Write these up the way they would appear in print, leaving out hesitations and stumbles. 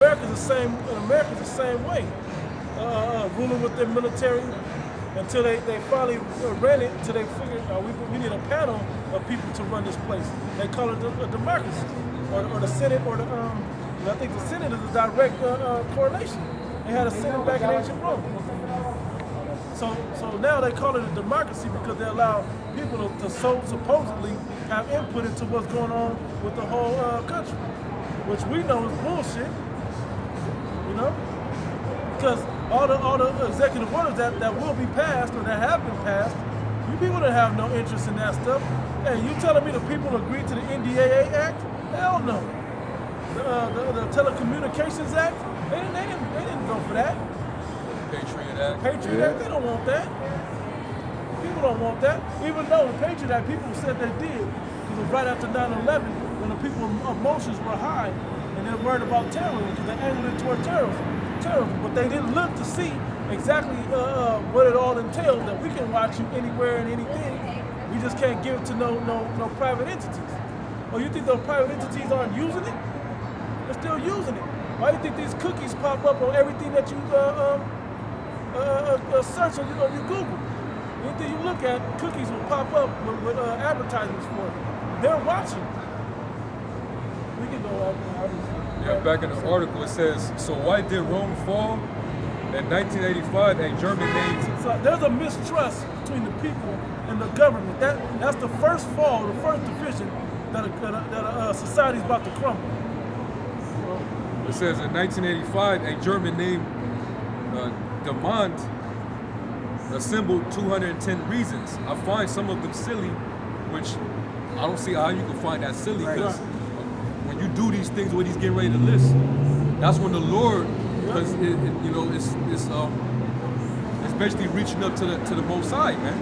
America's the same way. Ruling with their military until they finally ran it, until they figured we need a panel of people to run this place. They call it a democracy, or the Senate, or I think the Senate is a direct correlation. They had a Senate back in ancient Rome. So now they call it a democracy because they allow people to supposedly have input into what's going on with the whole country, which we know is bullshit. You know, because all the executive orders that will be passed or that have been passed, you people don't have no interest in that stuff. Hey, you telling me the people agreed to the NDAA Act? Hell no. The Telecommunications Act? They didn't go for that. Patriot Act. Patriot Act, they don't want that. People don't want that. Even though the Patriot Act, people said they did, because it was right after 9/11 when the people's emotions were high and they're worried about terrorism because they angled it toward terrorism. But they didn't look to see exactly what it all entails, that we can watch you anywhere and anything. We just can't give it to no private entities. Oh, you think those private entities aren't using it? They're still using it. Why do you think these cookies pop up on everything that you search on your Google? Anything you look at, cookies will pop up with advertisements for it. They're watching. We can go out. Yeah, back in the article it says, so why did Rome fall? In 1985, a German named... So there's a mistrust between the people and the government. That's the first fall, the first division that a society's about to crumble. It says in 1985, a German named Decadance assembled 210 reasons. I find some of them silly, which I don't see how you can find that silly, because when you do these things, what he's getting ready to list, that's when the Lord, because it's basically reaching up to the Most High, man.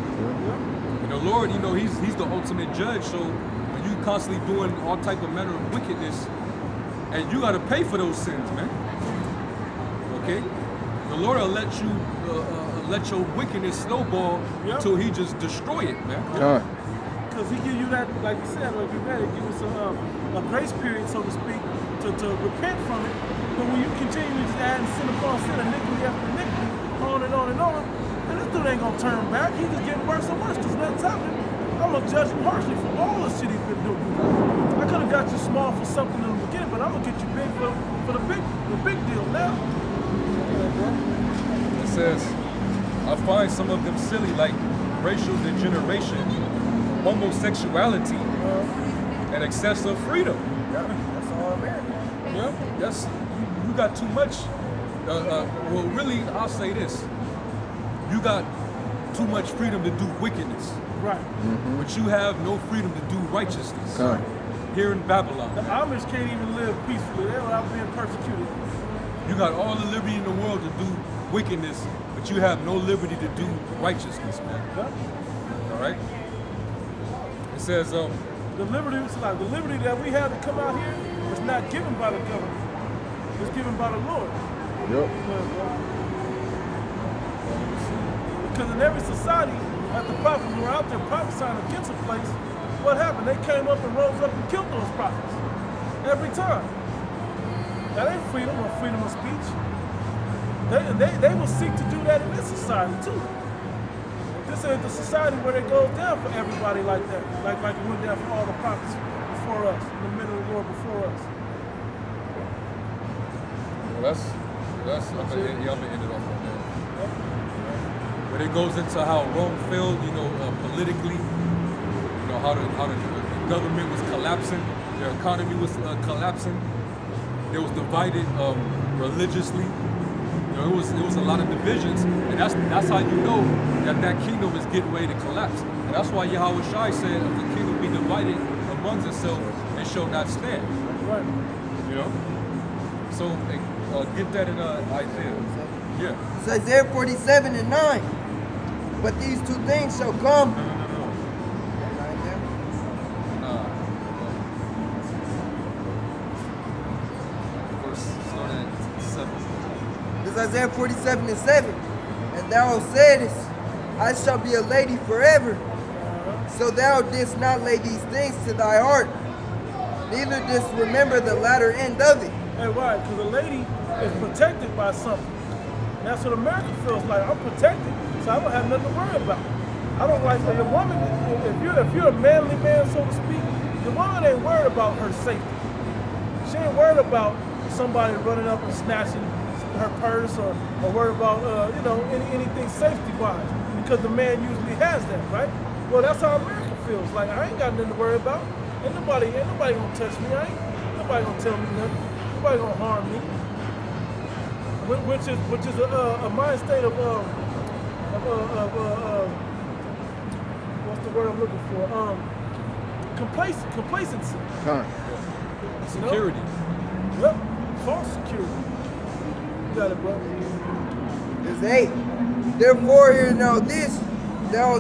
And the Lord, he's the ultimate judge. So when you constantly doing all type of manner of wickedness, and you got to pay for those sins, man. Okay, the Lord will let you let your wickedness snowball until He just destroy it, man. Because He give you that, like you said, like you read it, give us a grace period, so to speak, to repent from it. But when you continue to just add sin upon sin, iniquity after iniquity, on and on and on, and this dude ain't gonna turn back. He's just getting worse and worse because nothing's happening. I'm gonna judge him harshly for all the shit he's been doing. I could have got you small for something in the beginning, but I'm gonna get you big for the big deal now. It says, I find some of them silly, like racial degeneration, homosexuality, and excessive freedom. Yeah, that's all American. Yeah, that's you got too much. Well, really, I'll say this: you got too much freedom to do wickedness. Right. But you have no freedom to do righteousness. Here in Babylon. The Amish can't even live peacefully. They're out being persecuted. You got all the liberty in the world to do wickedness, but you have no liberty to do righteousness, man. Yeah. All right? It says, the liberty that we have to come out here is not given by the government. It's given by the Lord. Yep. Because in every society, as the prophets were out there prophesying against a place, what happened? They came up and rose up and killed those prophets. Every time. That ain't freedom or freedom of speech. They will seek to do that in this society too. This ain't the society where it goes down for everybody like that. Like it went down for all the prophets before us, the men of the Lord before us. well, I'm gonna end it off on that. But it goes into how Rome failed, politically, how the government was collapsing, their economy was collapsing. It was divided religiously. It was a lot of divisions, and that's how you know that kingdom is getting ready to collapse. And that's why Yahweh Shai said, if the kingdom be divided amongst itself, it shall not stand. Right. So get that in Isaiah. Yeah. It's Isaiah 47:9. But these two things shall come. No. Isaiah 47:7, and thou saidest, I shall be a lady forever. So thou didst not lay these things to thy heart, neither didst remember the latter end of it. Hey, why? Because a lady is protected by something. And that's what America feels like. I'm protected, so I don't have nothing to worry about. I don't like a woman. If you're a manly man, so to speak, the woman ain't worried about her safety. She ain't worried about somebody running up and snatching her purse or worried about anything safety-wise, because the man usually has that, right? Well, that's how America feels. Like, I ain't got nothing to worry about. Ain't nobody gonna touch me. Ain't nobody gonna tell me nothing. Nobody gonna harm me. Which is a mind state of what's the word I'm looking for? Complacency. Security. Yep. False security. You got it, bro. It's 8. Therefore, hear now this, thou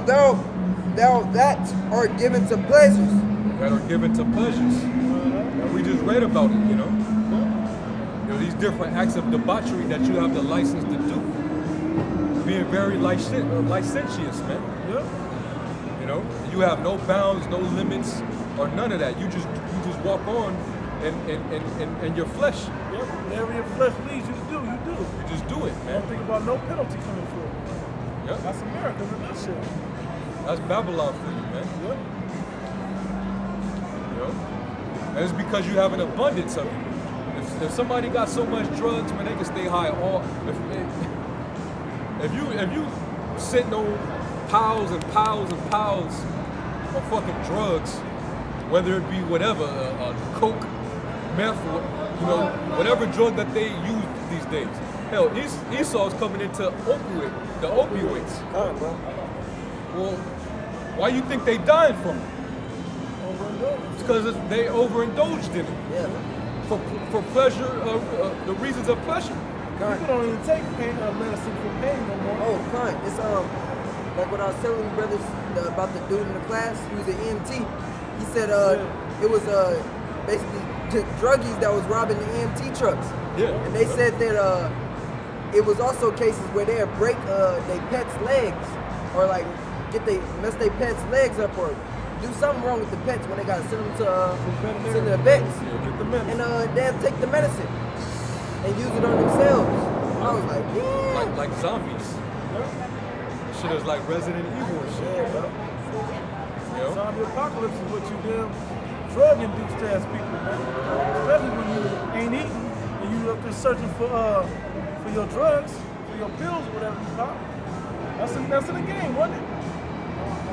that are given to pleasures. That are given to pleasures. And we just read about it, you know. These different acts of debauchery that you have the license to do. Being very licentious, man. Yep. You know, you have no bounds, no limits, or none of that. You just walk on and your flesh. Yep. Whatever your flesh leads you to do, you do. You just do it, man. Don't think about no penalty coming for it. Yep. That's America in a nutshell. That's Babylon for you, man. Yep. You know? And it's because you have an abundance of it. If somebody got so much drugs, man, they can stay high all. If you sitting on piles and piles and piles of fucking drugs, whether it be whatever, coke, meth, whatever drug that they use these days. Hell, Esau's coming into the opioids. Well, why you think they dying from it? Overindulgence. Because they overindulged in it. Yeah. For pleasure, the reasons of pleasure. People don't even take medicine for pain no more. Oh, fine. It's like what I was telling you brothers about the dude in the class. He was an EMT. He said it was basically druggies that was robbing the EMT trucks. Yeah. And they said that it was also cases where they'd break their pets' legs, or like mess their pets' legs up, or do something wrong with the pets when they got to send them to the vets. Get the medicine. And they'd take the medicine and use it on themselves. I was like, yeah. Like zombies. Shit is like Resident Evil and shit. Yeah, bro. You know? Zombie apocalypse is what you damn drug-induced ass people, man. Especially when you ain't eating and you up there searching for your drugs, for your pills, whatever you pop. That's in the game, wasn't it?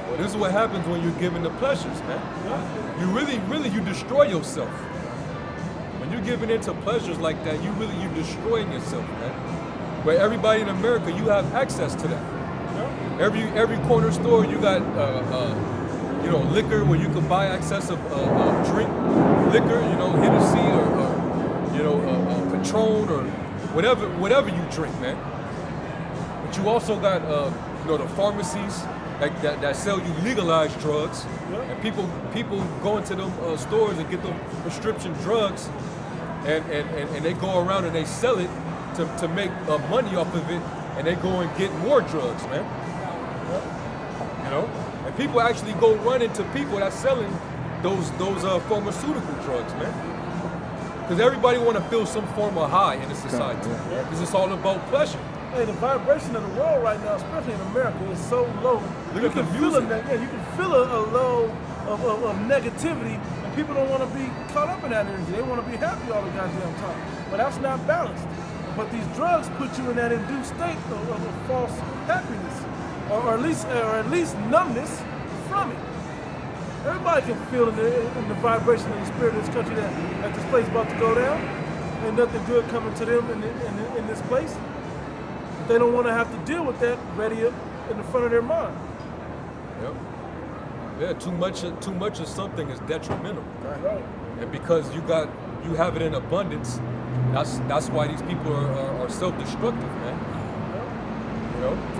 Well, this is what happens when you're given the pleasures, man. Yeah. You really you destroy yourself. When you're giving into pleasures like that, you're destroying yourself, man. But everybody in America, you have access to that. Yeah. Every corner store, you got liquor where you can buy access of drink, liquor, Hennessy or Patron or whatever you drink, man. But you also got the pharmacies that sell you legalized drugs, and people go into them stores and get them prescription drugs, and they go around and they sell it to make money off of it, and they go and get more drugs, man. And people actually go run into people that's selling those pharmaceutical drugs, man. Because everybody want to feel some form of high in the society. Because it's all about pleasure. Hey, the vibration of the world right now, especially in America, is so low. Look You at the can feel music. you can feel a low of negativity, and people don't want to be caught up in that energy. They want to be happy all the goddamn time. But that's not balanced. But these drugs put you in that induced state of false happiness, or at least numbness from it. Everybody can feel in the vibration of the spirit of this country that this place is about to go down. Ain't nothing good coming to them in this place. They don't want to have to deal with that ready up in the front of their mind. Yep. Yeah, too much of something is detrimental. Right. And because you have it in abundance, that's why these people are self-destructive, man.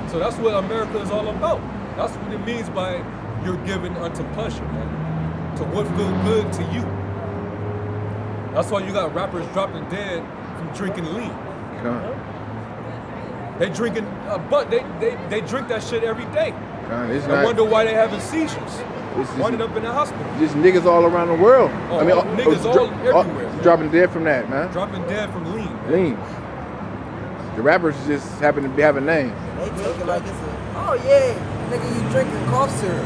So that's what America is all about. That's what it means by you're given unto pleasure, man. To what feel good to you. That's why you got rappers dropping dead from drinking lean. They drinking they drink that shit every day. I wonder why they having seizures. Winding up in the hospital. Just niggas all around the world. Niggas all everywhere. dropping dead from that, man. Dropping dead from lean. Man. Lean. The rappers just happen to be having names. They take it like it's a, oh yeah, nigga, you drinking cough syrup.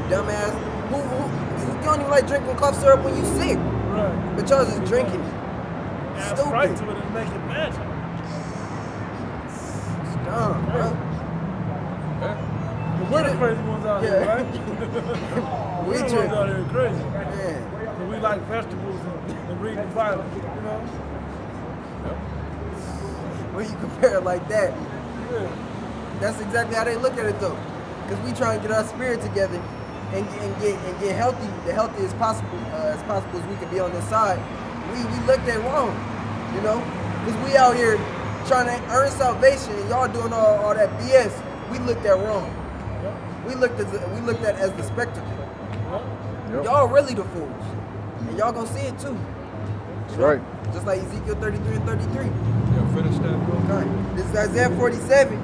Dumbass. Who, you don't even like drinking cough syrup when you sick. Right. But y'all just drinking it. Add Stupid. Sprite to it and make it magic. It's dumb, bro. But we're the crazy ones out here, Yeah. right? We We're the ones drink. out here crazy. Man. But we like vegetables and reading the Bible, you know? When you compare it like that, Yeah. that's exactly how they look at it though. Because we try and get our spirit together and get healthy, the healthiest as possible as we can be on this side. We looked at wrong, you know? Because we out here trying to earn salvation and y'all doing all that BS. We looked at wrong. We looked at as the spectacle. Yep. Y'all really the fools. And y'all gonna see it too. That's right. Just like Ezekiel 33 and 33. Yeah, finish that, bro. Okay. This is Isaiah 47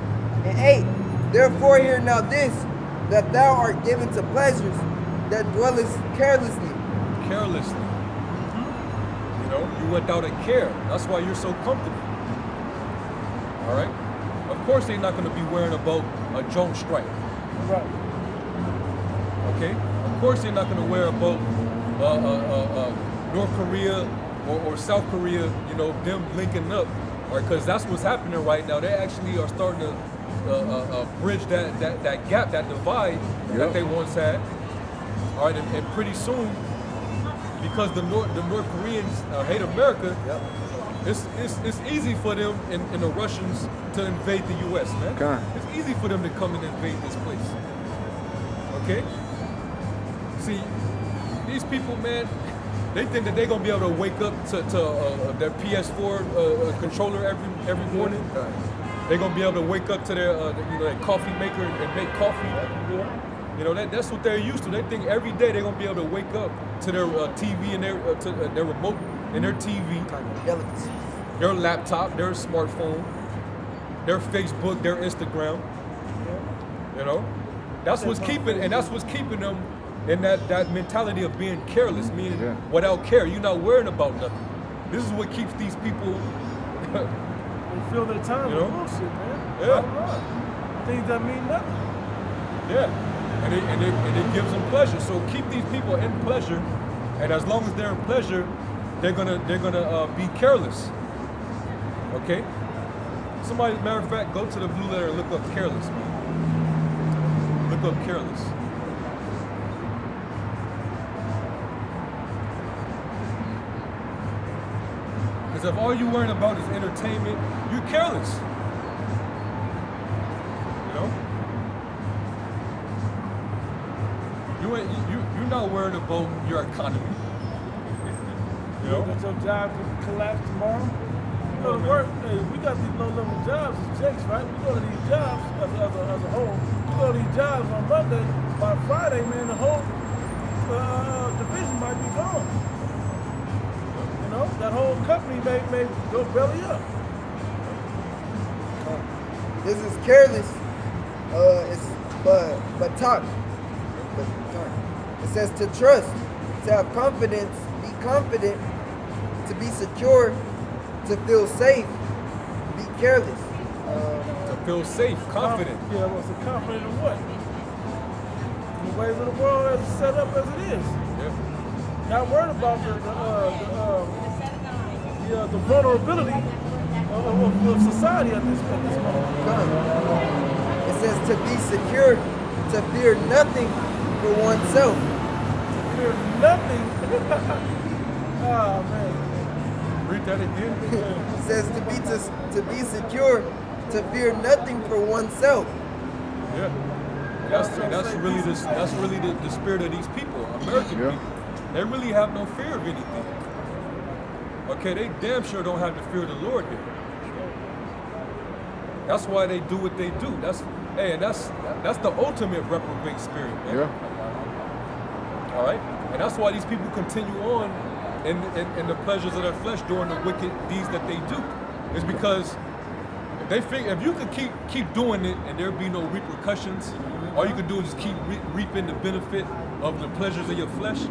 and 8. Therefore hear now this, that thou art given to pleasures that dwellest carelessly. Carelessly. You know, you without a care. That's why you're so comfortable. All right? Of course they're not going to be worrying about a drone strike. Right. Okay? Of course they're not going to worry about North Korea or South Korea, you know, them linking up. Right? Because that's what's happening right now. They actually are starting to bridge that gap, that divide that they once had. All right, and pretty soon, because the North Koreans hate America, it's easy for them and the Russians to invade the U.S., man. Okay. It's easy for them to come and invade this place. Okay? See, these people, man, they think that they're gonna be able to wake up to their PS4 controller every morning. They're gonna be able to wake up to their their coffee maker and make coffee. You know, that's what they're used to. They think every day they're gonna be able to wake up to their TV and their remote and their TV, their laptop, their smartphone, their Facebook, their Instagram. You know, that's what's keeping them in that mentality of being careless, meaning without care. You're not worrying about nothing. This is what keeps these people. They fill their time with bullshit, man. Yeah. Things that mean nothing. Yeah. And it gives them pleasure. So keep these people in pleasure, and as long as they're in pleasure, they're gonna be careless. Okay. Somebody, matter of fact, go to the Blue Letter and look up careless, man. Look up careless. Because if all you're worrying about is entertainment, you're careless. You know? You're not worried about your economy. You know? That your job could collapse tomorrow. You go to work, hey, we got these low-level jobs as checks, right? We go to these jobs as a whole. We go to these jobs on Monday. By Friday, man, the whole division might be gone. You know, that whole company may go belly up. This is careless. But talk. It says to trust, to have confidence, be confident, to be secure, to feel safe, be careless. To feel safe, confident. Yeah, what's the confident in what? In the ways of the world as it's set up as it is. Yeah. Not worried about the vulnerability of society at this moment. It says to be secure, to fear nothing for oneself. To fear nothing. Oh man. Read that again. It says to be secure, to fear nothing for oneself. Yeah. That's really the spirit of these people, American people. They really have no fear of anything. Okay, they damn sure don't have the fear of the Lord here. That's why they do what they do. That's the ultimate reprobate spirit, man. Yeah. All right, and that's why these people continue on in the pleasures of their flesh doing the wicked deeds that they do. It's because they figure if you could keep doing it and there be no repercussions, all you can do is just keep reaping the benefit of the pleasures of your flesh.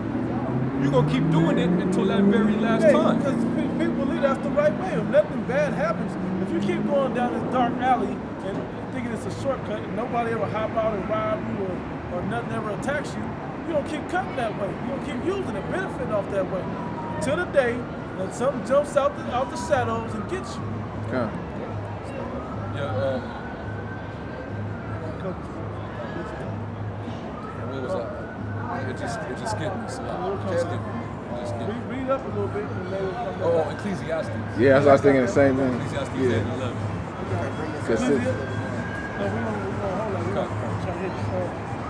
you're gonna keep doing it until that very last time. Because people believe that's the right way. If nothing bad happens, if you keep going down this dark alley and thinking it's a shortcut and nobody ever hop out and rob you or nothing ever attacks you, you're gonna keep cutting that way. You're gonna keep using it, benefiting off that way. Till the day that something jumps out the shadows and gets you. Yeah. Yeah. What was that? It just skipped me. So Read up a little bit and they will come back. Oh, Ecclesiastes. Yeah, that's what I was thinking the same thing. Ecclesiastes Yeah. 8:11.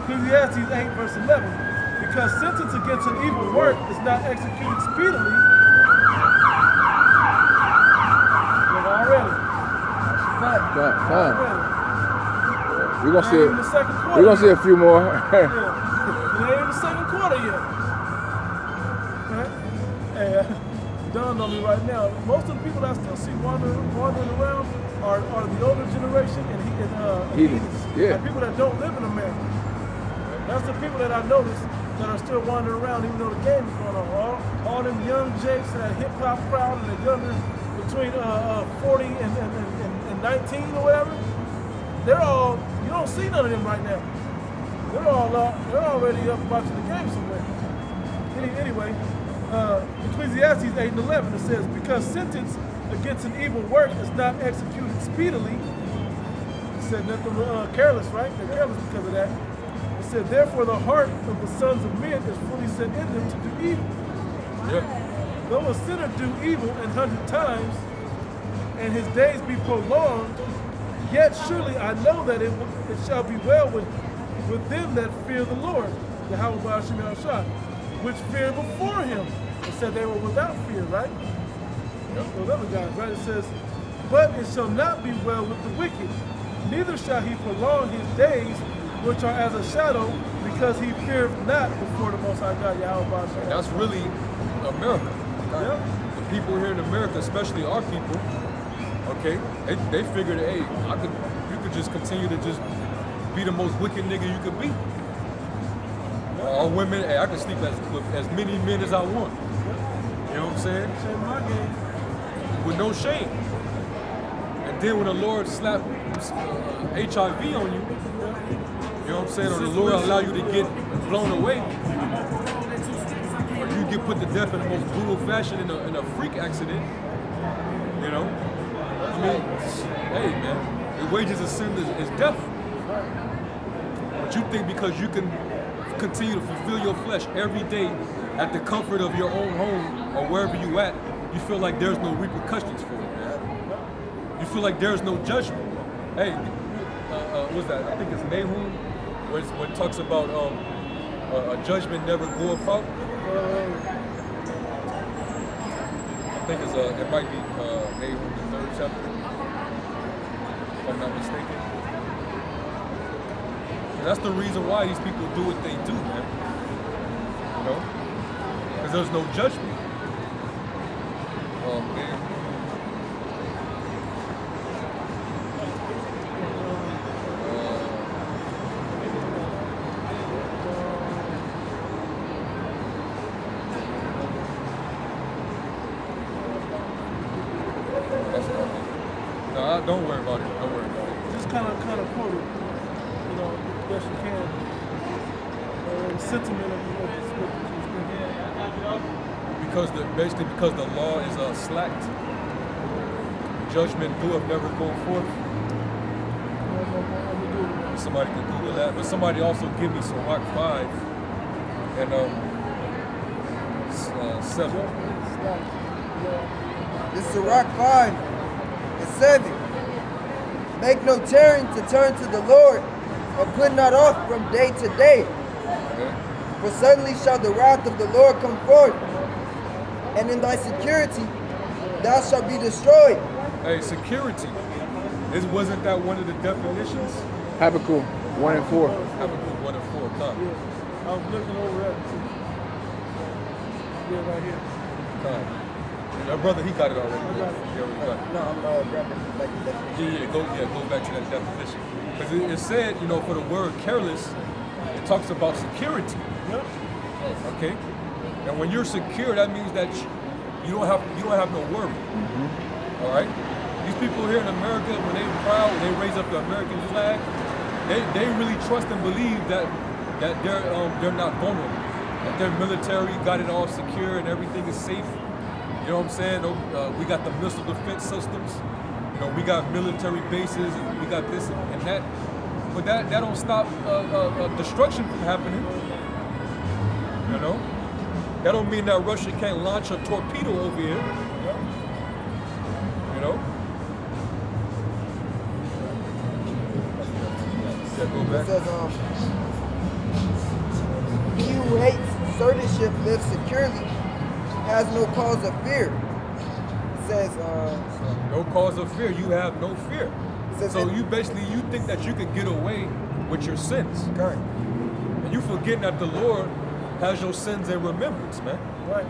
Ecclesiastes 8 verse 11. Because sentence against an evil work is not executed speedily. Look, already. We're gonna see Ain't even the second quarter we're gonna see a few more. Yeah. It ain't even the second quarter yet. Right? Hey, dawned on me right now. Most of the people that I still see wandering around are the older generation and heathens. Yeah. Like people that don't live in America. That's the people that I notice that are still wandering around even though the game is going on. All them young jakes and that hip hop crowd and the younger between 40 and 19 or whatever. They're all, you don't see none of them right now. They're already up watching the game somewhere. Anyway, Ecclesiastes 8 and 11, it says, because sentence against an evil work is not executed speedily. It said nothing careless, right? They're careless because of that. It said, therefore the heart of the sons of men is fully set in them to do evil. Yep. Though a sinner do evil 100 times, and his days be prolonged, yet surely I know that it shall be well with them that fear the Lord, Yahweh Shah, which fear before him. It said they were without fear, right? Those other guys, right? It says, but it shall not be well with the wicked, neither shall he prolong his days, which are as a shadow, because he feareth not before the Most High God, Yahweh Shah. That's really America. Yep. The people here in America, especially our people, okay, they figured, hey, you could just continue to just be the most wicked nigga you could be. Our women, hey, I can sleep with as many men as I want. You know what I'm saying? Shame my game. With no shame. And then when the Lord slap HIV on you, you know what I'm saying, or the Lord allow you to get blown away, or you get put to death in the most brutal fashion in a freak accident, you know? I mean, hey man, the wages of sin is death. But you think because you can continue to fulfill your flesh every day at the comfort of your own home or wherever you at, you feel like there's no repercussions for it, man. You feel like there's no judgment. Hey, what's that? I think it's Nahum, where it talks about a judgment never goeth out. I think it might be Nahum, the 3rd chapter, if I'm not mistaken. And that's the reason why these people do what they do, man. You know? Because there's no judgment. Oh, man. Don't worry about it. Don't worry about it. Just kind of quote it, you know, best you can. Sentiment of the scripture. Basically because the law is slacked, judgment doeth never go forth. Somebody can Google that, but somebody also give me Sirach 5 and 7. This Sirach 5 and 7. Make no tarrying to turn to the Lord, or put not off from day to day. Okay. For suddenly shall the wrath of the Lord come forth, and in thy security thou shalt be destroyed. Hey, security. Wasn't that one of the definitions? Habakkuk 1 and 4. Habakkuk 1 and 4. Come. Yeah, I was looking over that too. Yeah, right here. Come. Our brother, he got it already. I got it. Yeah, we got it. No, I'm grabbing like the definition. Go back to that definition. Because it said, you know, for the word careless, it talks about security. Yep. Okay? And when you're secure, that means that you don't have no worry. All right. These people here in America, when they proud, when they raise up the American flag, they really trust and believe that they're not vulnerable. That their military got it all secure and everything is safe. You know what I'm saying? We got the missile defense systems. You know, we got military bases and we got this and that. But that don't stop destruction from happening. You know? That don't mean that Russia can't launch a torpedo over here. You know? Go back. It says, he who hates certianship lives securely, has no cause of fear. It says, no cause of fear. You have no fear. Says So you think that you can get away with your sins. correct. And you forgetting that the Lord has your sins in remembrance, man. Right.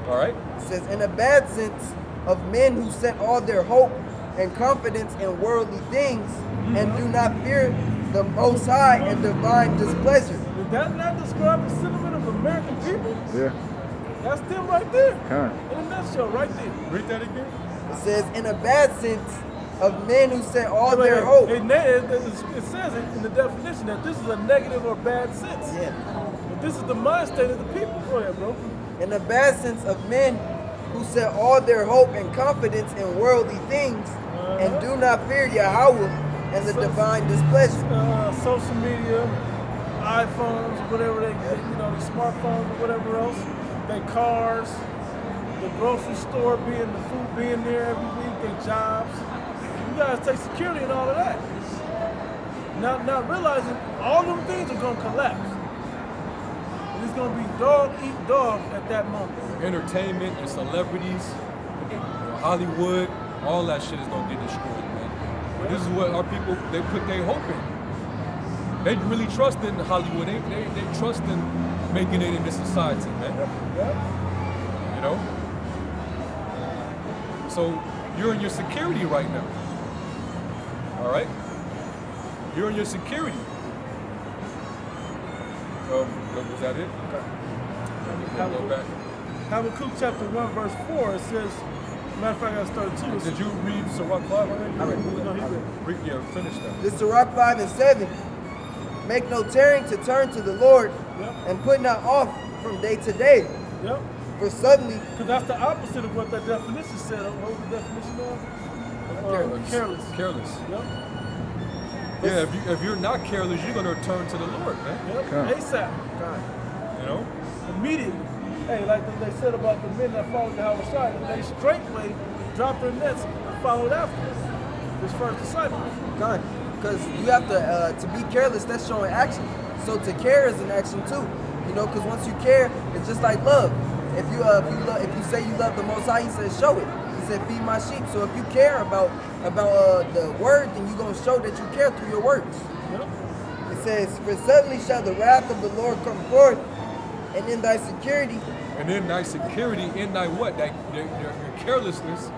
All right? It says, in a bad sense, of men who set all their hope and confidence in worldly things and do not fear the Most High and divine displeasure. Did that not describe the sentiment of American people? Yeah. That's them right there. Huh. In a nutshell, right there. Read that again. It says, in a bad sense, of men who set all Wait, their hope. It says it in the definition that this is a negative or bad sense. Yeah. But this is the mind state of the people. Go ahead, bro. In a bad sense of men who set all their hope and confidence in worldly things and do not fear Yahweh and the divine displeasure. Social media, iPhones, whatever they get, the smartphones or whatever else, their cars, the grocery store the food being there every week, their jobs. You guys take security and all of that. Not realizing all them things are gonna collapse. And it's gonna be dog eat dog at that moment. Entertainment and celebrities, Hollywood, all that shit is gonna get destroyed, man. But this is what our people, they put their hope in. They really trust in Hollywood. They trust in making it in this society, man. You know? So you're in your security right now. All right? You're in your security. Was that it? Go back. Habakkuk chapter 1 verse 4, it says, matter of fact, I started 2. Did you read Sirach 5 already? I read it. No, he read. Yeah, finish that. This Sirach 5 and 7. Make no tearing to turn to the Lord Yep. and put not off from day to day. Yep. For suddenly, Because that's the opposite of what that definition said. What was the definition of? Careless. Careless. Yep. Yeah, if you're not careless, you're gonna turn to the Lord, man. Yep. Okay. ASAP. You know? Immediately. Hey, like they said about the men that followed the Howard side, they straightway dropped their nets and followed after his first disciple. because you have to be careless, that's showing action. So to care is an action too. Because once you care, it's just like love. If you say you love the Most High, He says show it. He said feed my sheep. So if you care about the word, then you're gonna show that you care through your words. Yep. It says, for suddenly shall the wrath of the Lord come forth, and in thy security, And in thy security, in thy what? Your carelessness.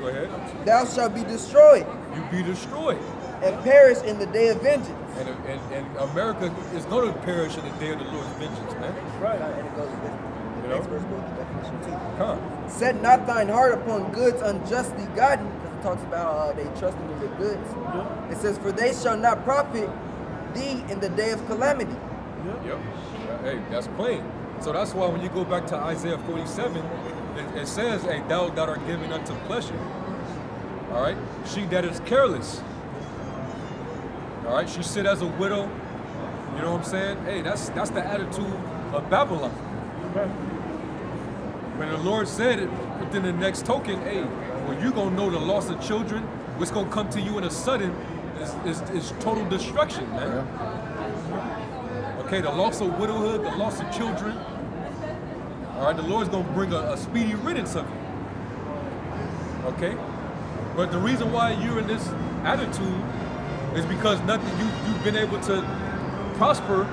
Go ahead. thou shalt be destroyed You be destroyed. and perish in the day of vengeance. And America is going to perish in the day of the Lord's vengeance, man. Right. And it goes with the next verse goes with the definition too. Huh. Set not thine heart upon goods unjustly gotten, because it talks about they trusting in the goods. Yep. It says, for they shall not profit thee in the day of calamity. Yep. Hey, that's plain. So that's why when you go back to Isaiah 47, it says, hey, thou that art given unto pleasure. All right? She that is careless. All right? She sit as a widow. You know what I'm saying? Hey, that's the attitude of Babylon. Right. When the Lord said it, within the next token, hey, well, you're going to know the loss of children. What's going to come to you in a sudden is total destruction, man. Okay, the loss of widowhood, the loss of children. All right, the Lord's going to bring a speedy riddance of it. Okay? But the reason why you're in this attitude is because you've been able to prosper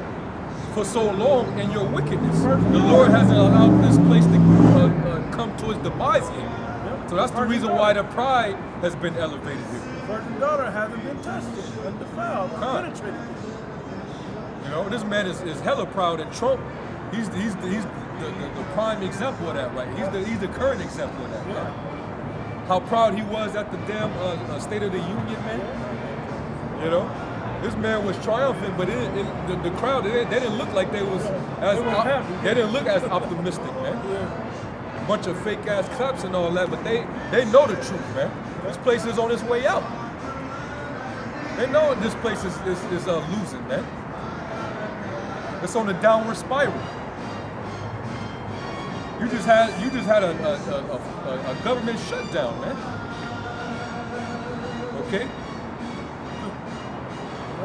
for so long in your wickedness. The Lord hasn't allowed this place to come to its demise yet. So that's the reason why the pride has been elevated here. Virgin daughter hasn't been touched, undefiled, unpenetrated. You know, this man is hella proud, and Trump, he's the prime example of that, right? He's the current example of that. Right? How proud he was at the damn State of the Union, man. You know, this man was triumphant, but the crowd they didn't look like they didn't look as optimistic, man. Bunch of fake ass claps and all that, but they know the truth, man. This place is on its way out. They know this place is losing, man. It's on a downward spiral. You just had a government shutdown, man. Okay.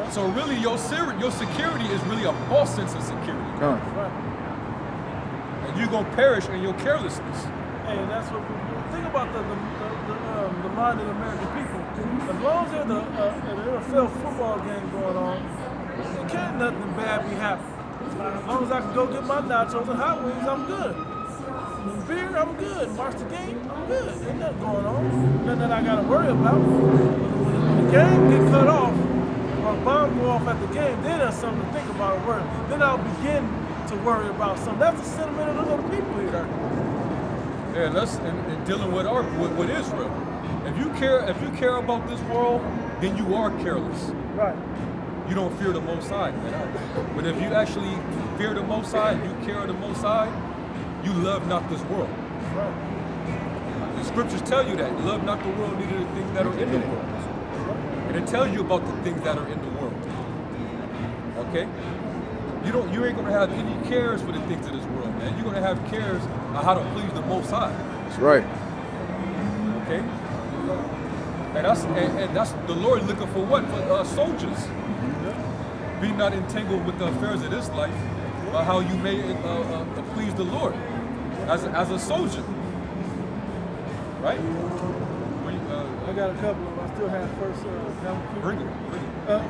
So really, your security is really a false sense of security. And you're gonna perish in your carelessness. Hey, that's what we think about the mind of the American people. As long as there's an NFL football game going on, there can't nothing bad be happening. As long as I can go get my nachos and hot wings, I'm good. And beer, I'm good. Watch the game, I'm good. Ain't nothing going on. Nothing that I gotta worry about. When the game get cut off, or a bomb go off at the game, then there's something to think about or worry. Then I'll begin to worry about something. That's the sentiment of the other people here. Yeah, that's and dealing with Israel. If you care about this world, then you are careless. Right. You don't fear the Most High, man. But if you actually fear the Most High, you care of the Most High, you love not this world. Right. The scriptures tell you that. Love not the world, neither the things that are in the world. And it tells you about the things that are in the world. Okay? You ain't gonna have any cares for the things of this world, man. You're gonna have cares on how to please the Most High. That's right. Okay? And that's the Lord looking for what? For soldiers. Be not entangled with the affairs of this life, but how you may please the Lord as a soldier. Right? I got a couple of them. I still have first Habakkuk. Bring it.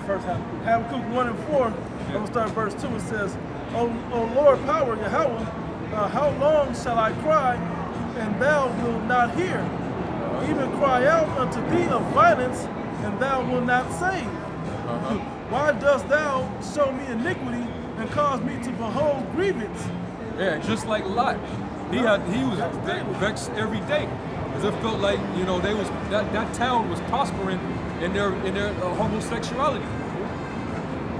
First Habakkuk 1 and 4. I'm going to start verse 2. It says, O Lord, power, Yahweh, how long shall I cry, and thou wilt not hear? Even cry out unto thee of violence, and thou wilt not save. Why dost thou show me iniquity and cause me to behold grievance? Yeah, just like Lot. He was vexed every day. Because it felt like, you know, that town was prospering in their homosexuality.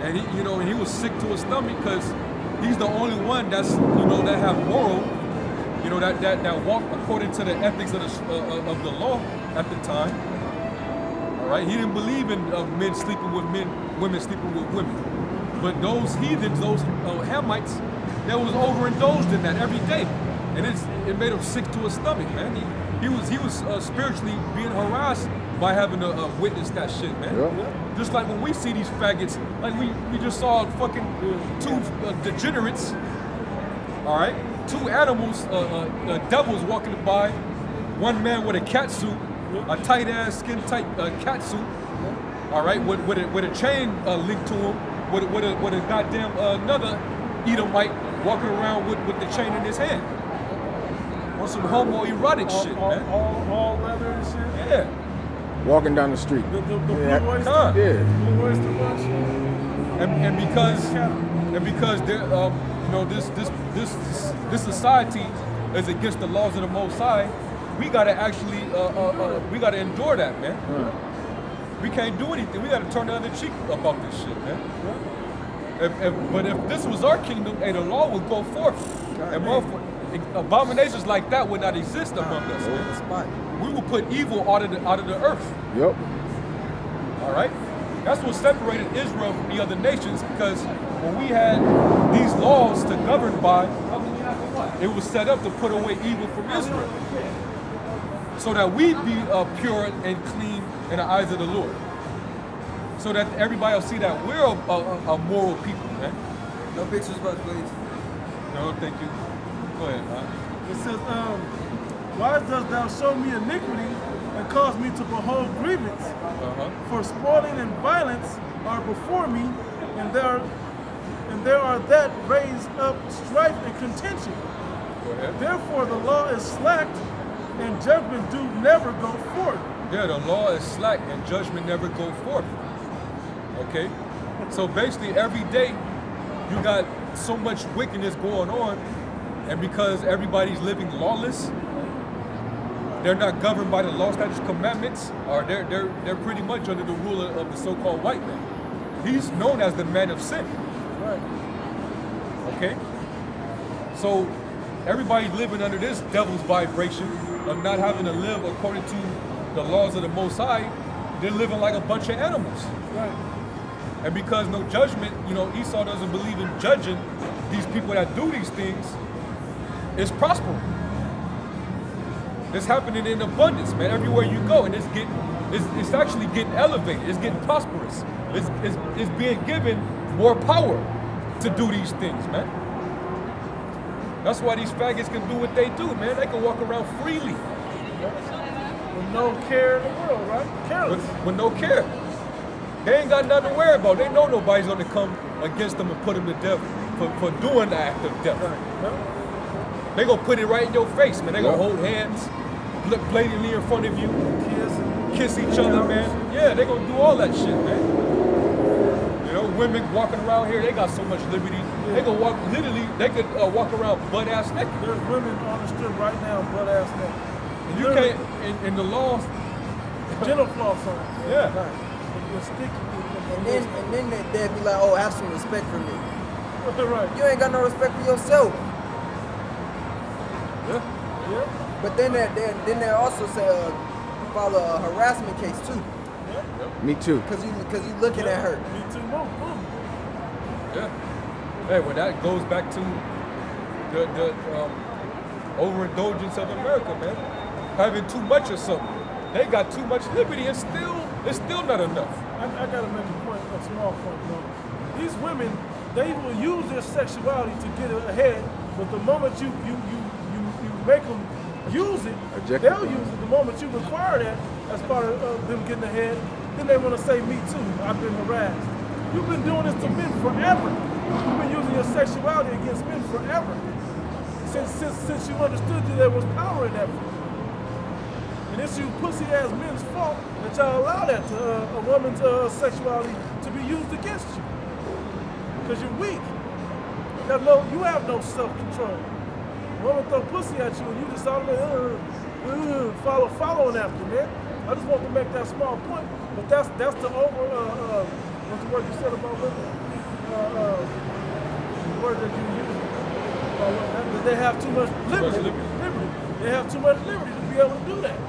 And he was sick to his stomach because he's the only one that's, that have moral, that walk according to the ethics of the law at the time. All right, he didn't believe in men sleeping with men, women sleeping with women. But those heathens, those Hamites, they was overindulged in that every day, and it made him sick to his stomach, man. He was spiritually being harassed by having to witness that shit, man. Yeah. Just like when we see these faggots, like we just saw fucking two degenerates, all right, two animals, devils walking by, one man with a cat suit, a tight ass, skin tight cat suit, all right, with a chain linked to him, with a goddamn another Edomite walking around with the chain in his hand. On some homoerotic shit, man. All leather and shit? Yeah. Walking down the street. The blue oyster? Yeah. Blue oyster bunch? And because this society is against the laws of the Most High, we gotta actually we gotta endure that, man. We can't do anything. We gotta turn the other cheek about this shit, man. But if this was our kingdom, the law would go forth, and abominations like that would not exist among us, man. We will put evil out of the earth. Yep. All right. That's what separated Israel from the other nations, because when we had these laws to govern by, it was set up to put away evil from Israel, so that we be pure and clean in the eyes of the Lord, so that everybody will see that we're a moral people, man. No pictures, but please. No, thank you. Go ahead, man. It says, why dost thou show me iniquity and cause me to behold grievance? For spoiling and violence are before me, and there are that raise up strife and contention. Go ahead. Therefore the law is slacked, and judgment do never go forth. Yeah, the law is slack and judgment never go forth. Okay? So basically every day you got so much wickedness going on And because everybody's living lawless, they're not governed by the law, statutes, commandments, or they're pretty much under the rule of the so-called white man. He's known as the man of sin. Right. Okay? So everybody's living under this devil's vibration of not having to live according to the laws of the Most High. They're living like a bunch of animals. Right. And because no judgment, Esau doesn't believe in judging these people that do these things, it's prospering. It's happening in abundance, man, everywhere you go. And it's actually getting elevated. It's getting prosperous. It's being given more power to do these things, man. That's why these faggots can do what they do, man. They can walk around freely. With no care in the world, right? Careless. With no care. They ain't got nothing to worry about. They know nobody's gonna come against them and put them to death for doing the act of death. Right. Yep. They gonna put it right in your face, man. They gonna hold hands blatantly in front of you, kiss each other, man. Yeah, they gonna do all that shit, man. Women walking around here, they got so much liberty. They can walk, literally, they could walk around butt-ass naked. There's women on the strip right now, butt-ass naked. And you can't, in the law. Gentle floss on. Yeah. Right. It's sticky. And then they'd be like, oh, have some respect for me. Right. You ain't got no respect for yourself. Yeah. Yeah. But then they also say file a harassment case too. Me too. Cause you looking at her. Me too. Boom. Yeah. Hey, well, that goes back to the overindulgence of America, man. Having too much of something. They got too much liberty, and it's still not enough. I gotta make a small point, though. These women, they will use their sexuality to get ahead, but the moment you make them use it, they'll use it. The moment you require that as part of them getting ahead, then they want to say, me too, I've been harassed. You've been doing this to men forever. You've been using your sexuality against men forever. Since you understood that there was power in that. And it's you pussy-ass men's fault that y'all allow that to a woman's sexuality to be used against you. Because you're weak. You have no self-control. A woman throw pussy at you and you just automatically following after, man. I just want to make that small point. But that's the what's the word you said about women? The word that you use. That they have too much liberty. They have too much liberty to be able to do that.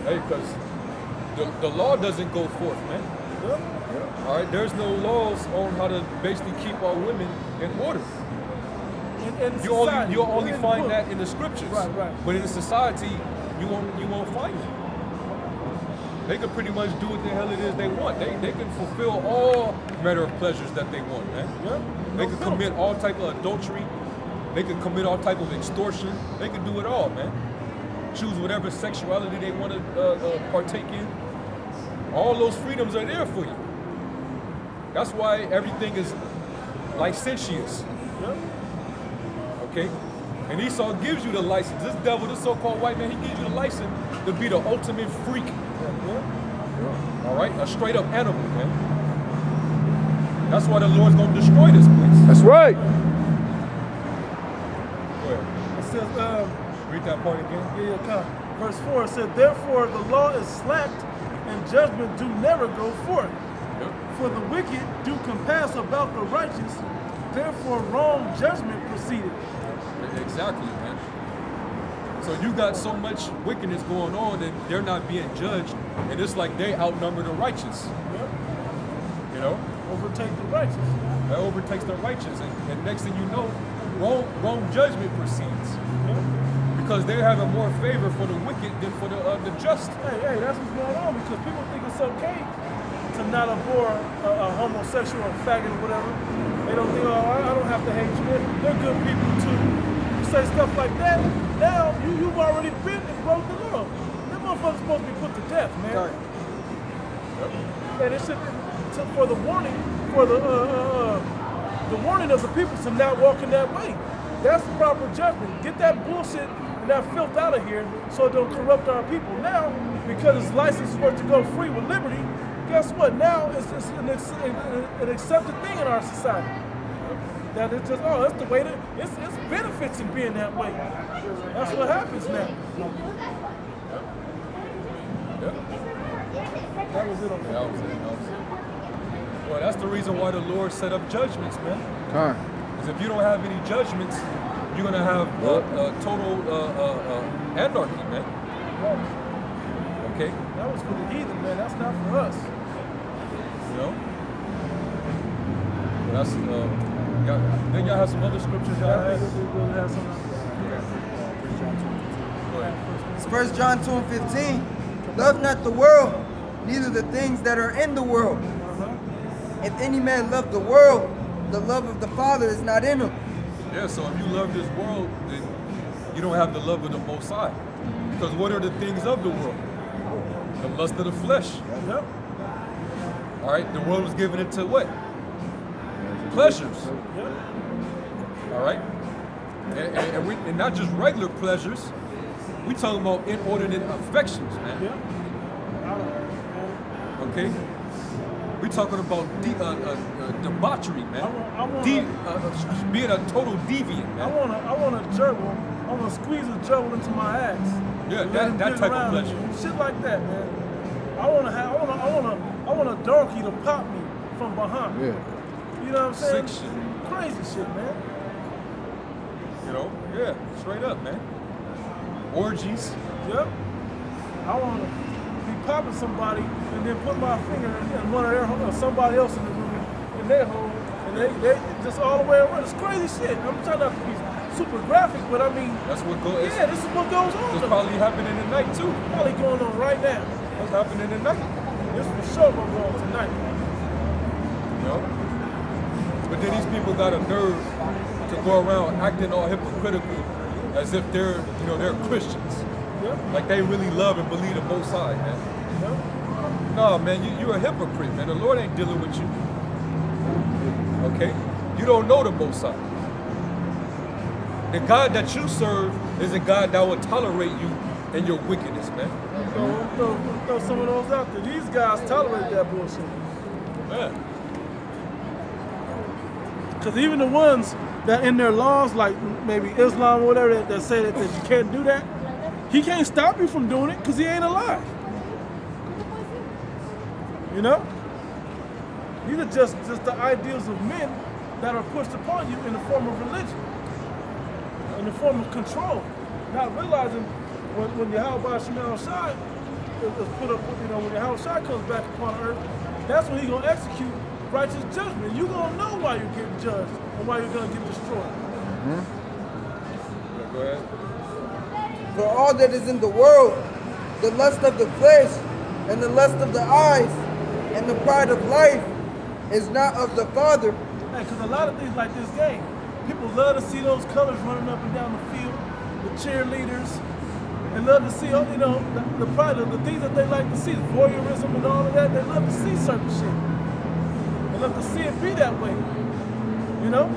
Hey, because the law doesn't go forth, man. Yeah. All right, there's no laws on how to basically keep our women in order. You'll only find that in the scriptures. Right. But in the society, you won't find it. They can pretty much do what the hell it is they want. They can fulfill all manner of pleasures that they want, man. Yeah. They can commit all type of adultery. They can commit all type of extortion. They can do it all, man. Choose whatever sexuality they want to partake in. All those freedoms are there for you. That's why everything is licentious. Yeah. Okay? And Esau gives you the license. This devil, this so-called white man, he gives you the license to be the ultimate freak. All right? A straight up animal, man. That's why the Lord's going to destroy this place. That's right. Go ahead. It says, Read that part again. Verse 4 it said, therefore the law is slacked and judgment do never go forth. Yep. For the wicked do compass about the righteous, therefore wrong judgment proceeded. Exactly, man. So you got so much wickedness going on that they're not being judged, and it's like they outnumber the righteous. Yep. You know? Overtake the righteous. That overtakes the righteous, and next thing you know, wrong judgment proceeds. Yep. Because they're having more favor for the wicked than for the just. Hey, that's what's going on, because people think it's okay to not abhor a homosexual or faggot or whatever. They don't think, I don't have to hate you. They're good people too. You say stuff like that, now you've already been and broke the law. Them motherfuckers supposed to be put to death, man. Yep. And it should for the warning, for the warning of the people to not walk in that way. That's the proper judgment. Get that bullshit and that filth out of here so it don't corrupt our people. Now, because it's licensed for it to go free with liberty, guess what? Now it's an accepted thing in our society. that it's just, oh, that's the way that it's benefits in being that way. That's what happens now. Yep. That was it on that. That was it. Well, that's the reason why the Lord set up judgments, man. Because if you don't have any judgments, you're gonna have total anarchy, man. Okay. That was for the heathen, man. That's not for us. You know. Well, that's then y'all have some other scriptures y'all have. We'll have some. Go ahead. It's 1 John 2:15. Love not the world, neither the things that are in the world. If any man love the world, the love of the Father is not in him. Yeah, so if you love this world, then you don't have the love of the Most High. Because what are the things of the world? The lust of the flesh. Yep. All right, the world was given into what? Pleasures. Yep. All right, and not just regular pleasures. We talking about inordinate affections, man. Yep. Okay. We talking about debauchery, man. Being a total deviant, man. I want a gerbil. I want to squeeze a gerbil into my ass. Yeah, And let him that dig type of around pleasure. me. Shit like that, man. I want a donkey to pop me from behind. Yeah. You know what I'm saying? Sick shit. Crazy shit, man. You know, yeah, straight up, man. Orgies. Yep. I want to be popping somebody and then put my finger in one of their or somebody else in the room in their hole, and they just all the way around. It's crazy shit. I'm trying not to be super graphic, but I mean, That's what goes. yeah, this is what goes on. It's though. probably happening tonight too. Probably going on right now. What's happening tonight? This for sure gonna go on tonight. You know? But then these people got a nerve to go around acting all hypocritical as if they're Christians. Yep. Like they really love and believe the Most High, man. Yep. No, man, you're a hypocrite, man. The Lord ain't dealing with you. Okay? You don't know the Most High. The God that you serve is a God that will tolerate you and your wickedness, man. Throw some of those out there. These guys tolerate that bullshit. Man. Because even the ones that in their laws, like maybe Islam or whatever, that say that you can't do that, he can't stop you from doing it because he ain't alive. You know? These are just the ideals of men that are pushed upon you in the form of religion, in the form of control. Not realizing when Yahweh Shemel Shai is put up, when Yahweh Shai comes back upon earth, that's when he's going to execute righteous judgment. You're going to know why you're getting judged and why you're going to get destroyed. Yeah, go ahead. For all that is in the world, the lust of the flesh, and the lust of the eyes, and the pride of life, is not of the Father. Hey, because a lot of things like this game, people love to see those colors running up and down the field, the cheerleaders, and love to see, the pride of the things that they like to see, voyeurism and all of that. They love to see certain shit. They love to see it be that way. You know?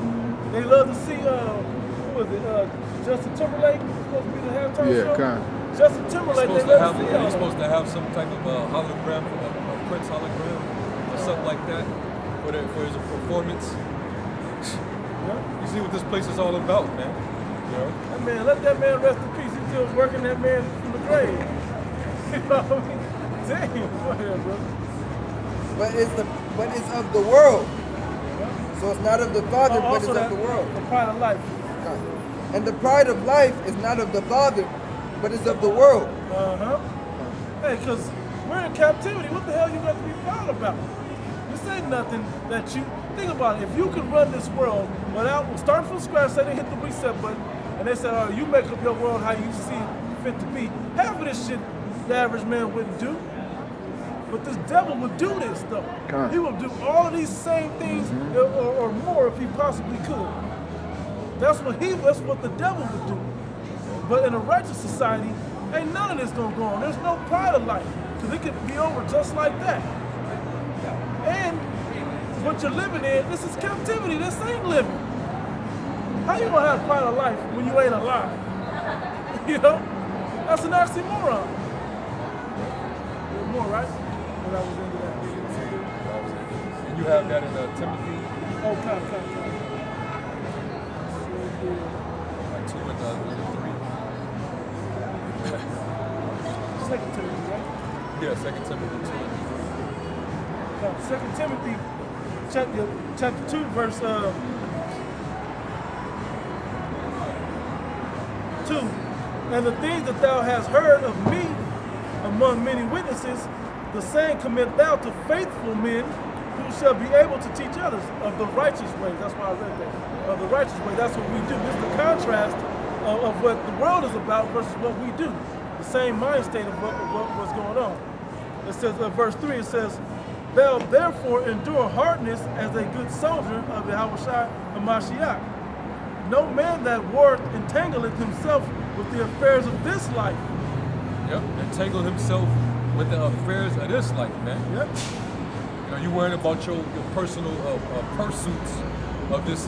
They love to see, who was it? Justin Timberlake was supposed to be the halftime show. Yeah, kind. Justin Timberlake, they love to see He's supposed to have some type of hologram, a Prince hologram, or something like that for his performance. Yeah. You see what this place is all about, man. You know? That man, let that man rest in peace. He still working that man from the grave. You know what I mean? Damn, go ahead, bro. But it's of the world. So it's not of the Father, but it's Also of the world. The pride of life. And the pride of life is not of the Father, but is of the world. Hey, because we're in captivity. What the hell you got to be proud about? This ain't nothing that you... Think about it. If you could run this world without... Start from scratch, say they hit the reset button, and they said, you make up your world how you see fit to be. Half of this shit the average man wouldn't do. But this devil would do this, though. He would do all of these same things or more if he possibly could. That's what the devil would do. But in a righteous society, ain't none of this gonna go on. There's no pride of life, because it could be over just like that. And what you're living in, this is captivity. This ain't living. How you gonna have pride of life when you ain't alive? You know? That's an oxymoron. There's more, right? When I was into that. And you have that in Timothy. Oh, come. Like 2 and 3. Second Timothy, right? Yeah, 2 Timothy 2 and 3. No, 2 Timothy chapter 2, verse 2. And the things that thou hast heard of me among many witnesses, the same commit thou to faithful men who shall be able to teach others of the righteous way. That's why I read that. Of the righteous way. That's what we do. This is the contrast of what the world is about versus what we do. The same mind state of what's going on. It says, verse 3, it says, thou therefore endure hardness as a good soldier of the Yahushua Hamashiach. No man that warreth entangleth himself with the affairs of this life. Yep, entangle himself with the affairs of this life, man. Yep. You know, you worrying about your personal pursuits of this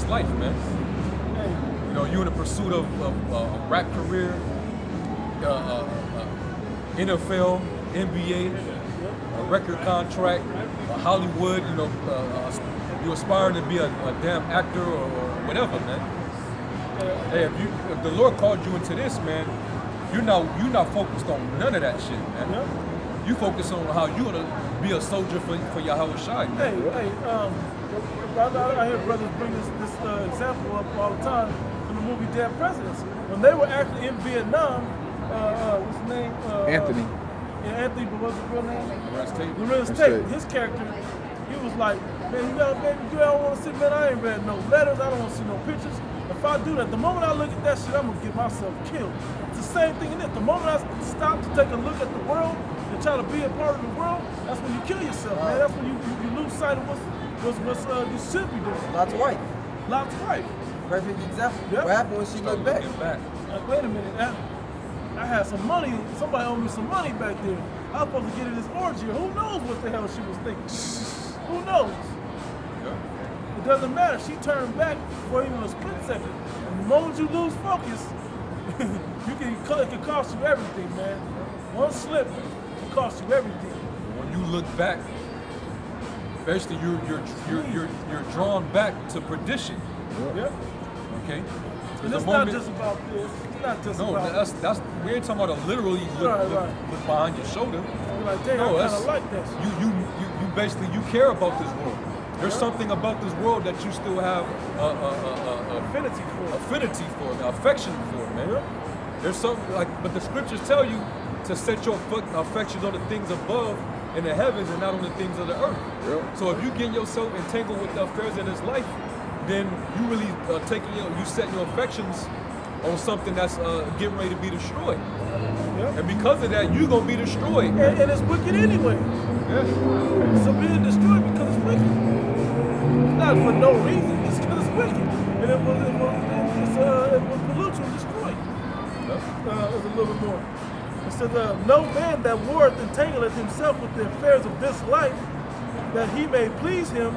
life, man. Hey, You know, you in the pursuit of a rap career, NFL, NBA, a record contract, Hollywood. You know, you aspiring to be a damn actor or whatever, man. Hey, if the Lord called you into this, man, you're not focused on none of that shit, man. yep. You focus on how you gonna be a soldier for Yahweh Shai, man. Hey, I hear brothers bring this example up all the time from the movie Dead Presidents. When they were actually in Vietnam, what's his name? Anthony. Yeah, Anthony, but what's his real name? Lorenz Tate. Lorenz That's Tate. it. His character, he was like, man, you got a baby girl, I don't want to see, man, I ain't read no letters, I don't want to see no pictures. If I do that, the moment I look at that shit, I'm going to get myself killed. It's the same thing in it. The moment I stop to take a look at the world and try to be a part of the world, that's when you kill yourself, man. That's when you lose sight of what you should be doing. Lot's wife. Lot's wife. Perfect example. Yep. What happened when she looked back? Get back. Wait a minute, I had some money, somebody owed me some money back there. I was supposed to get in this orgy. Who knows what the hell she was thinking? Who knows? Yeah. It doesn't matter. She turned back for even a split second. And the moment you lose focus, it can cost you everything, man. One slip can cost you everything. When you look back, basically you're drawn back to perdition. Yep. Okay. And The it's moment- not just about this. It's not just No, about that's we ain't talking about a literally look, Right, look, right. look behind your shoulder. You're like, damn, No, I that's kind of like that. you basically you care about this world. There's something about this world that you still have Affinity for it. affinity for, affection for, man. Yep. There's something like, but the scriptures tell you to set your affections on the things above in the heavens and not on the things of the earth. Yep. So if you get yourself entangled with the affairs of this life, then you really you set your affections on something that's getting ready to be destroyed. Yep. And because of that, you're gonna be destroyed. And it's wicked anyway. Yeah. So being destroyed because it's wicked. Not for no reason, it's because it's wicked. And it will pollute you and destroy you. There's a little bit more. It says, no man that warreth entangleth himself with the affairs of this life, that he may please him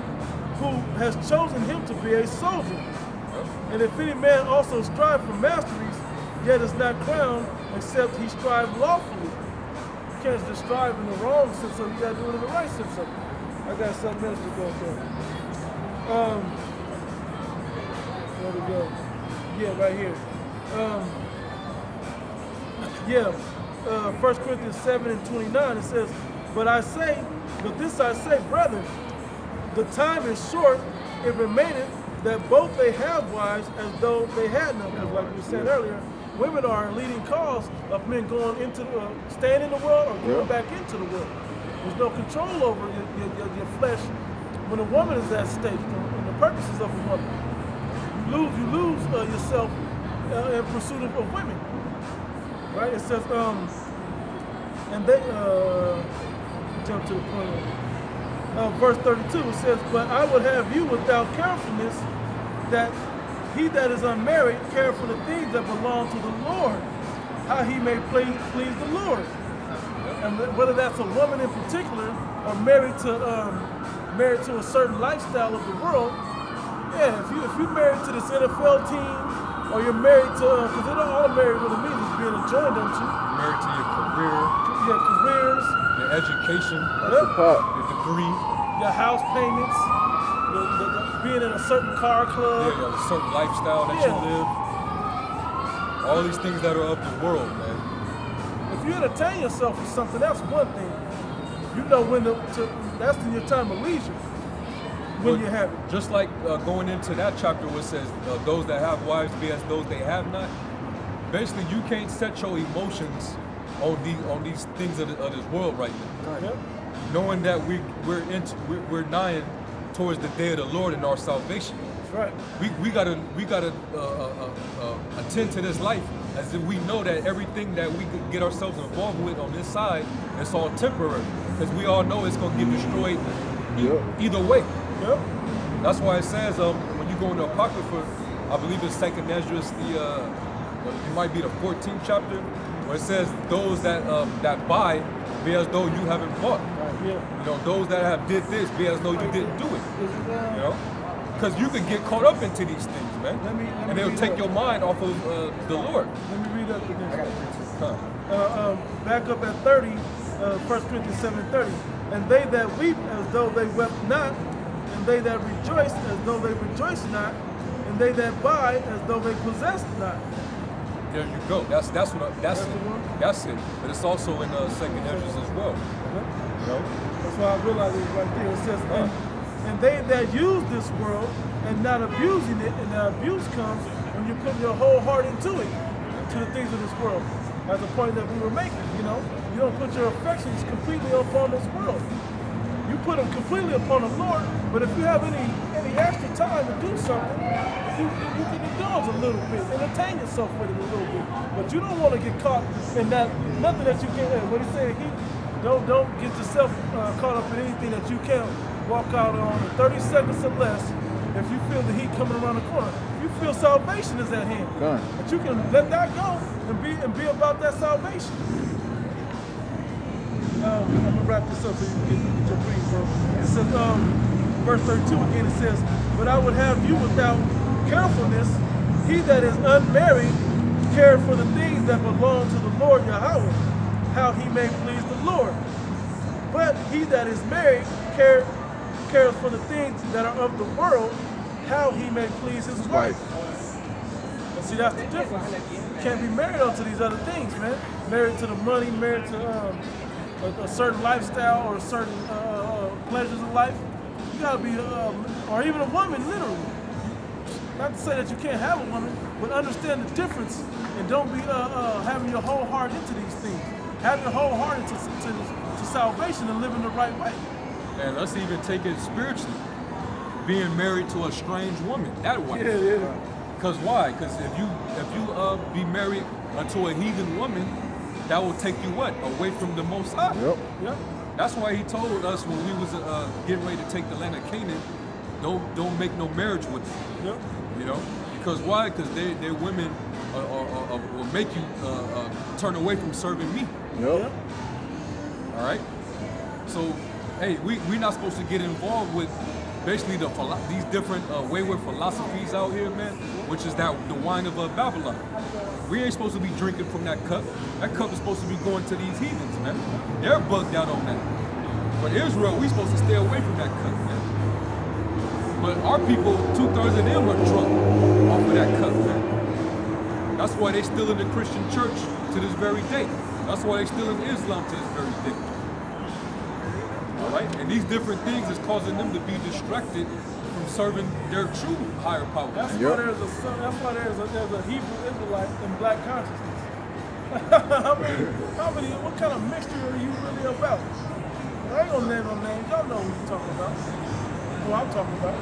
who has chosen him to be a soldier. And if any man also strive for masteries, yet is not crowned, except he strive lawfully. You can't just strive in the wrong sense of it, you gotta do it in the right sense of it. I got something else to go through. Where we go? Yeah, right here. 1 Corinthians 7:29, it says, but this I say, brethren, the time is short, it remaineth that both they have wives as though they had none. Because like we said earlier, women are a leading cause of men going into staying in the world or going back into the world. There's no control over your flesh when a woman is at stake and the purposes of a woman. You lose yourself in pursuit of women. Right? It says, and they jump to the point of verse 32. It says, but I would have you without carefulness, that he that is unmarried care for the things that belong to the Lord, how he may please the Lord. And whether that's a woman in particular or married to a certain lifestyle of the world, yeah, if you're married to this NFL team, or you're married to, because they don't all married really means is being joined unto. Married to your career, Your careers, your education, That's the part. your degree. your house payments, being in a certain car club. Yeah, a certain lifestyle that you live. All these things that are of the world, man. If you entertain yourself with something, that's one thing. You know when that's in your time of leisure. When you have it. Just like going into that chapter where it says, those that have wives be as those they have not. Basically, you can't set your emotions on these things of this world right now. Yep. Knowing that we're nigh towards the day of the Lord and our salvation. That's right. We gotta attend to this life as if we know that everything that we could get ourselves involved with on this side, it's all temporary. Because we all know it's gonna get destroyed either way. Yep. That's why it says when you go into Apocrypha, I believe it's 2nd Esdras, it might be the 14th chapter, where it says those that buy be as though you haven't bought. Right, yeah. You know, those that have did this be as though you didn't do it. You know, because you can get caught up into these things, man, and they'll take your mind off of the Lord. Let me read up again. Back up at 30, 1 Corinthians 7:30. And they that weep as though they wept not, and they that rejoice as though they rejoiced not, and they that buy as though they possessed not. There you go. That's it. That's it. But it's also in 2nd Esdras as well. You know? That's why I realized it right there. It says, and they that use this world and not abusing it, and the abuse comes when you put your whole heart into it, to the things of this world. That's the point that we were making, you know? You don't put your affections completely upon this world. You put them completely upon the Lord, but if you have any extra time to do something, you can indulge a little bit, entertain yourself with it a little bit. But you don't want to get caught in that, nothing that you can't, what he's saying, don't get yourself caught up in anything that you can't walk out on in 30 seconds or less if you feel the heat coming around the corner. You feel salvation is at hand. But you can let that go and be about that salvation. I'm gonna wrap this up so you can get your brain, bro. It says, verse 32 again, it says, but I would have you without carefulness, he that is unmarried, care for the things that belong to the Lord Yahweh, how he may please the Lord. But he that is married, cares for the things that are of the world, how he may please his wife. And see, that's the difference. You can't be married unto these other things, man. Married to the money, married to a certain lifestyle or certain pleasures of life. You gotta be, or even a woman, literally. Not to say that you can't have a woman, but understand the difference and don't be having your whole heart into these things. Have your whole heart into salvation and living the right way. And let's even take it spiritually. Being married to a strange woman, that way. Yeah. Because why? Because if you be married to a heathen woman, that will take you what? Away from the Most High. Yep. That's why he told us when we was getting ready to take the land of Canaan, don't make no marriage with them. Yep. You know? Because why? Because their women will make you turn away from serving me. Yep. All right? So, hey, we're not supposed to get involved with basically these different wayward philosophies out here, man, which is the wine of Babylon. We ain't supposed to be drinking from that cup. That cup is supposed to be going to these heathens, man. They're bugged out on that. But Israel, we supposed to stay away from that cup, man. But our people, 2/3 of them are drunk off of that cup, man. That's why they still in the Christian church to this very day. That's why they still in Islam to this very day. All right? And these different things is causing them to be distracted from serving their true higher power. That's why there's a Hebrew Israelite in black consciousness. What kind of mixture are you really about? I ain't gonna name no names. Y'all know who you're talking about. Who I'm talking about.